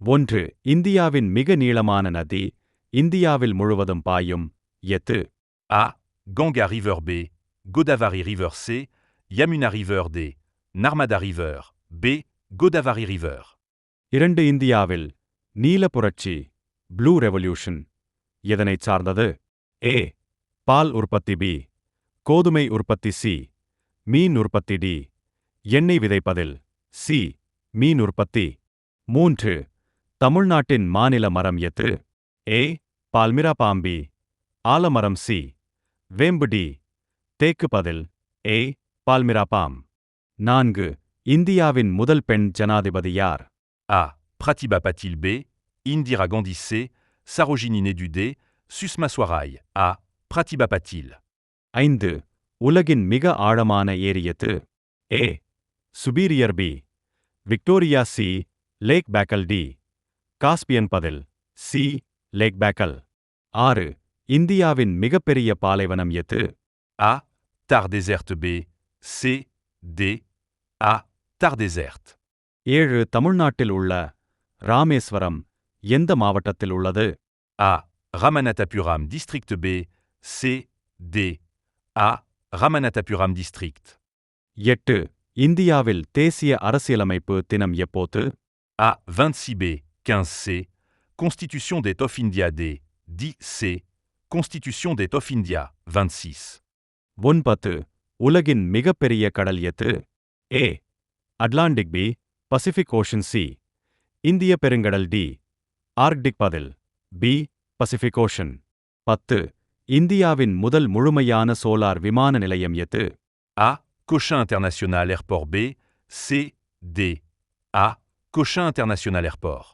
ஒன்று. இந்தியாவின் மிக நீளமான நதி, இந்தியாவில் முழுவதும் பாயும், எது? A. Ganga River B. Godavari River C. Yamuna River D. Narmada River B. Godavari River. 2. இந்தியாவில் நீல புரட்சி, ப்ளூ ரெவல்யூஷன், எதனைச் சார்ந்தது? ஏ. பால் உற்பத்தி. பி. கோதுமை உற்பத்தி. சி. மீன் உற்பத்தி. டி. எண்ணெய் விதைப்பதில். சி. மீன் உற்பத்தி. 3. தமிழ்நாட்டின் மாநில மரம் எது? ஏ. பால்மிரா பாம். பி. ஆலமரம். சி. வேம்பு. டி. தேக்கு. பதில் ஏ. பால்மிரா பாம். 4. இந்தியாவின் முதல் பெண் ஜனாதிபதி யார்? A. Pratibha Patil B. Indira Gandhi C. Sarojini Naidu D. Susma Swaraj A. Pratibha Patil. 5. உலகின் மிக ஆழமான ஏரி எது? A. Superior. B. Victoria. C. Lake Baikal. D. Caspian. பதில் சி. Lake Baikal. 6. இந்தியாவின் மிகப்பெரிய பாலைவனம் எது? A. Thar Desert B. C. D. A. Thar Desert. 7. தமிழ்நாட்டில் உள்ள ராமேஸ்வரம் எந்த மாவட்டத்தில் உள்ளது? A. Ramanathapuram District B. C. D. A. Ramanathapuram District. 8. இந்தியாவில் தேசிய அரசியலமைப்பு தினம் எப்போது? A. 26 B. 15 C. Constitution d'État of India D. 10 C. Constitution d'État of India 26. 9. உலகின் மிகப்பெரிய கடல் எது? A. Atlantic. B. Pacific Ocean. C. இந்திய பெருங்கடல். டி. ஆர்க்டிக். பதில் பி. Pacific Ocean. 10. இந்தியாவின் முதல் முழுமையான சோலார் விமான நிலையம் எது? A. Cochin International Airport B. C. D. A. Cochin International Airport.